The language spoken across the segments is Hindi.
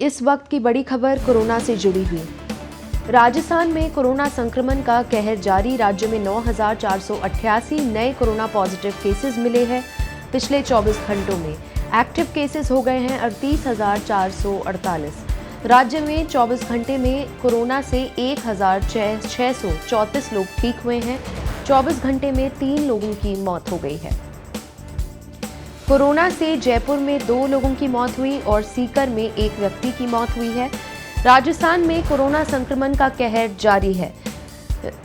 इस वक्त की बड़ी खबर कोरोना से जुड़ी हुई। राजस्थान में कोरोना संक्रमण का कहर जारी। राज्य में 9,488 नए कोरोना पॉजिटिव केसेस मिले हैं। पिछले 24 घंटों में एक्टिव केसेस हो गए हैं 38,448। राज्य में 24 घंटे में कोरोना से 1,634 लोग ठीक हुए हैं। 24 घंटे में 3 लोगों की मौत हो गई है। कोरोना से जयपुर में 2 लोगों की मौत हुई और सीकर में 1 व्यक्ति की मौत हुई है। राजस्थान में कोरोना संक्रमण का कहर जारी है।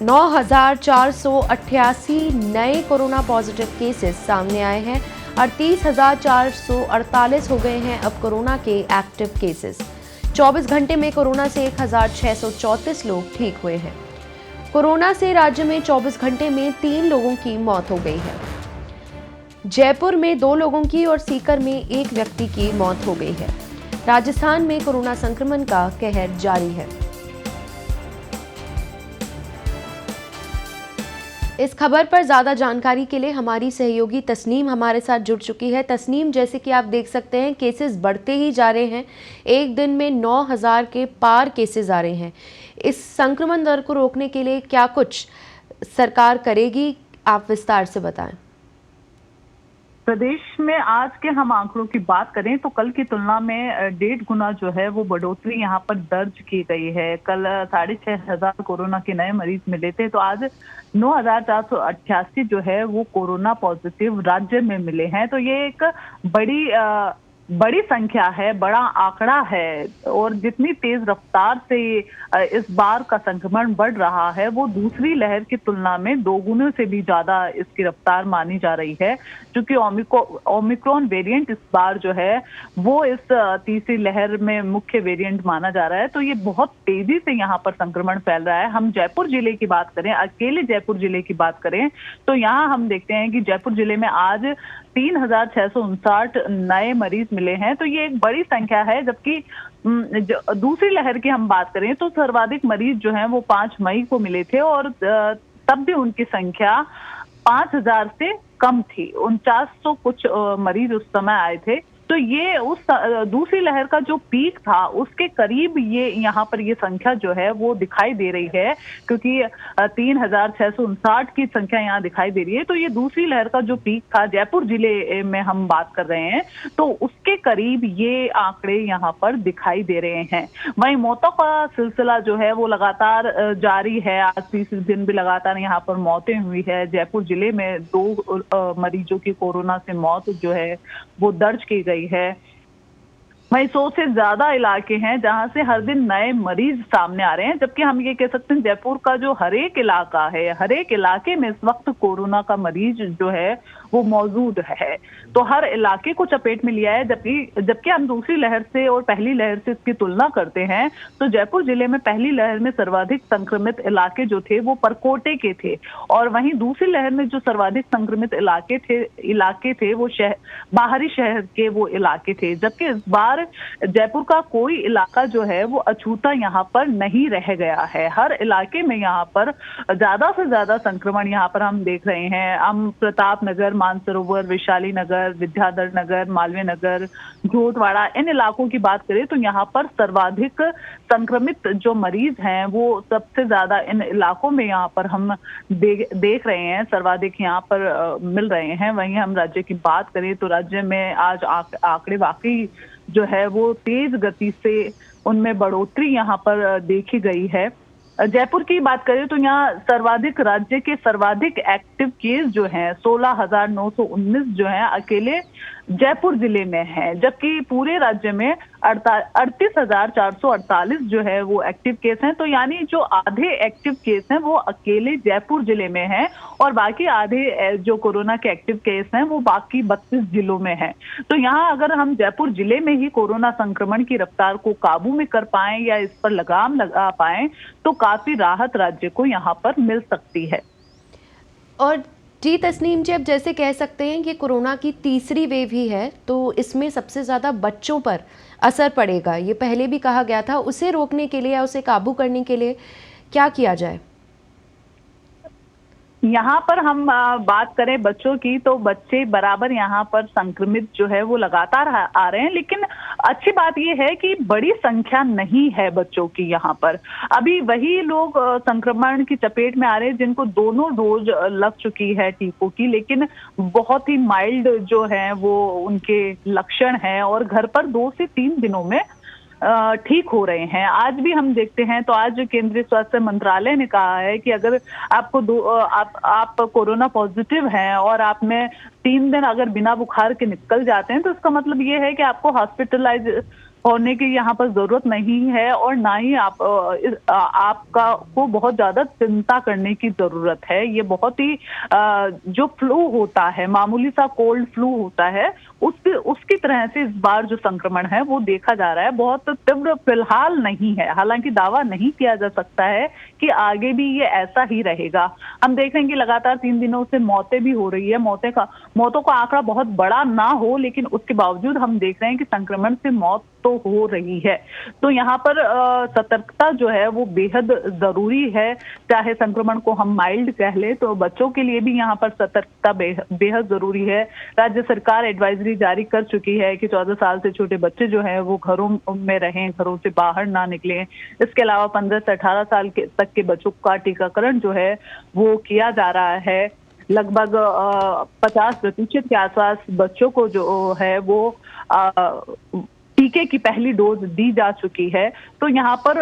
9,488 नए कोरोना पॉजिटिव केसेस सामने आए हैं। 38,448 हो गए हैं अब कोरोना के एक्टिव केसेस। 24 घंटे में कोरोना से 1,634 लोग ठीक हुए हैं। कोरोना से राज्य में 24 घंटे में 3 लोगों की मौत हो गई है। जयपुर में 2 लोगों की और सीकर में 1 व्यक्ति की मौत हो गई है। राजस्थान में कोरोना संक्रमण का कहर जारी है। इस खबर पर ज्यादा जानकारी के लिए हमारी सहयोगी तस्नीम हमारे साथ जुड़ चुकी है। तस्नीम, जैसे कि आप देख सकते हैं केसेस बढ़ते ही जा रहे हैं। एक दिन में 9,000 के पार केसेस आ रहे हैं। इस संक्रमण दर को रोकने के लिए क्या कुछ सरकार करेगी, आप विस्तार से बताएं। प्रदेश में आज के हम आंकड़ों की बात करें तो कल की तुलना में 1.5 गुना जो है वो बढ़ोतरी यहाँ पर दर्ज की गई है। कल 6,500 कोरोना के नए मरीज मिले थे, तो आज 9,488 जो है वो कोरोना पॉजिटिव राज्य में मिले हैं। तो ये एक बड़ी संख्या है, बड़ा आंकड़ा है। और जितनी तेज रफ्तार से इस बार का संक्रमण बढ़ रहा है वो दूसरी लहर की तुलना में 2 गुने से भी ज्यादा इसकी रफ्तार मानी जा रही है, क्योंकि ओमिक्रॉन वेरिएंट इस बार जो है वो इस तीसरी लहर में मुख्य वेरिएंट माना जा रहा है। तो ये बहुत तेजी से यहाँ पर संक्रमण फैल रहा है। हम जयपुर जिले की बात करें, अकेले जयपुर जिले की बात करें तो यहाँ हम देखते हैं कि जयपुर जिले में आज 3,659 नए मरीज मिले हैं। तो ये एक बड़ी संख्या है। जबकि दूसरी लहर की हम बात करें तो सर्वाधिक मरीज जो हैं वो 5 मई को मिले थे और तब भी उनकी संख्या 5,000 से कम थी। 4900 कुछ मरीज उस समय आए थे। तो ये उस दूसरी लहर का जो पीक था उसके करीब ये यहाँ पर ये संख्या जो है वो दिखाई दे रही है, क्योंकि 3,659 की संख्या यहाँ दिखाई दे रही है। तो ये दूसरी लहर का जो पीक था जयपुर जिले में हम बात कर रहे हैं, तो उसके करीब ये आंकड़े यहाँ पर दिखाई दे रहे हैं। वहीं मौतों का सिलसिला जो है वो लगातार जारी है। आज तीसरे दिन भी लगातार यहाँ पर मौतें हुई है। जयपुर जिले में 2 मरीजों की कोरोना से मौत जो है वो दर्ज की गई है। वहीं 100 से ज्यादा इलाके हैं जहां से हर दिन नए मरीज सामने आ रहे हैं। जबकि हम ये कह सकते हैं जयपुर का जो हर एक इलाका है, हर एक इलाके में इस वक्त कोरोना का मरीज जो है वो मौजूद है। तो हर इलाके को चपेट में लिया है। जबकि हम दूसरी लहर से और पहली लहर से इसकी तुलना करते हैं तो जयपुर जिले में पहली लहर में सर्वाधिक संक्रमित इलाके जो थे वो परकोटे के थे, और वहीं दूसरी लहर में जो सर्वाधिक संक्रमित इलाके थे वो बाहरी शहर के वो इलाके थे। जबकि इस बार जयपुर का कोई इलाका जो है वो अछूता यहाँ पर नहीं रह गया है। हर इलाके में यहाँ पर ज्यादा से ज्यादा संक्रमण यहाँ पर हम देख रहे हैं। हम प्रताप नगर, मानसरोवर, वैशाली नगर, विद्याधर नगर, मालवीय नगर, झोटवाड़ा, इन इलाकों की बात करें तो यहाँ पर सर्वाधिक संक्रमित जो मरीज हैं वो सबसे ज्यादा इन इलाकों में यहाँ पर हम देख रहे हैं, सर्वाधिक यहाँ पर मिल रहे हैं। वहीं हम राज्य की बात करें तो राज्य में आज आंकड़े वाकई जो है वो तेज गति से उनमें बढ़ोतरी यहाँ पर देखी गई है। जयपुर की बात करें तो यहाँ राज्य के सर्वाधिक एक्टिव केस जो हैं 16,919 जो हैं अकेले जयपुर जिले में है। जबकि पूरे राज्य में 38,448 जो है वो एक्टिव केस हैं। तो यानी जो आधे एक्टिव केस हैं वो अकेले जयपुर जिले में हैं और बाकी आधे जो कोरोना के एक्टिव केस हैं वो बाकी 32 जिलों में हैं। तो यहाँ अगर हम जयपुर जिले में ही कोरोना संक्रमण की रफ्तार को काबू में कर पाएं या इस पर लगाम लगा पाएं तो काफी राहत राज्य को यहाँ पर मिल सकती है। और जी तस्नीम जी, अब जैसे कह सकते हैं कि कोरोना की तीसरी वेव ही है तो इसमें सबसे ज़्यादा बच्चों पर असर पड़ेगा, ये पहले भी कहा गया था। उसे रोकने के लिए या उसे काबू करने के लिए क्या किया जाए? यहाँ पर हम बात करें बच्चों की, तो बच्चे बराबर यहाँ पर संक्रमित जो है वो लगातार आ रहे हैं, लेकिन अच्छी बात ये है कि बड़ी संख्या नहीं है बच्चों की यहाँ पर। अभी वही लोग संक्रमण की चपेट में आ रहे हैं जिनको दोनों डोज लग चुकी है टीकों की, लेकिन बहुत ही माइल्ड जो है वो उनके लक्षण हैं और घर पर 2 से 3 दिनों में ठीक हो रहे हैं। आज भी हम देखते हैं तो आज केंद्रीय स्वास्थ्य मंत्रालय ने कहा है कि अगर आपको आप कोरोना पॉजिटिव हैं और आप में 3 दिन अगर बिना बुखार के निकल जाते हैं तो इसका मतलब ये है कि आपको हॉस्पिटलाइज होने की यहाँ पर जरूरत नहीं है और ना ही आपका को बहुत ज्यादा चिंता करने की जरूरत है। ये बहुत ही जो फ्लू होता है, मामूली सा कोल्ड फ्लू होता है, उसकी तरह से इस बार जो संक्रमण है वो देखा जा रहा है। बहुत तीव्र फिलहाल नहीं है, हालांकि दावा नहीं किया जा सकता है कि आगे भी ये ऐसा ही रहेगा। हम देख रहे हैं कि लगातार 3 दिनों से मौतें भी हो रही है। मौतों का आंकड़ा बहुत बड़ा ना हो, लेकिन उसके बावजूद हम देख रहे हैं कि संक्रमण से मौत तो हो रही है। तो यहाँ पर सतर्कता जो है वो बेहद जरूरी है। चाहे संक्रमण को हम माइल्ड कह ले, तो बच्चों के लिए भी यहाँ पर सतर्कता बेहद जरूरी है। राज्य सरकार एडवाइजरी जारी कर चुकी है कि 14 साल से छोटे बच्चे जो हैं वो घरों में रहें, घरों से बाहर ना निकलें। इसके अलावा 15 से 18 साल तक के बच्चों का टीकाकरण जो है वो किया जा रहा है। लगभग 50% के आसपास बच्चों को जो है वो टीके की पहली डोज दी जा चुकी है। तो यहाँ पर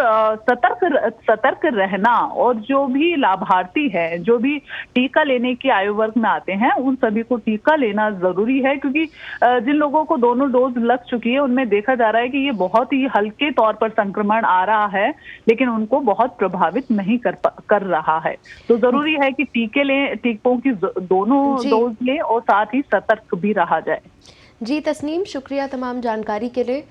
सतर्क रहना और जो भी लाभार्थी है, जो भी टीका लेने की आयु वर्ग में आते हैं, उन सभी को टीका लेना जरूरी है, क्योंकि जिन लोगों को दोनों डोज लग चुकी है उनमें देखा जा रहा है कि ये बहुत ही हल्के तौर पर संक्रमण आ रहा है, लेकिन उनको बहुत प्रभावित नहीं कर रहा है। तो जरूरी है कि टीके लें, टीकों की दोनों डोज लें और साथ ही सतर्क भी रहा जाए। जी तस्नीम, शुक्रिया तमाम जानकारी के लिए।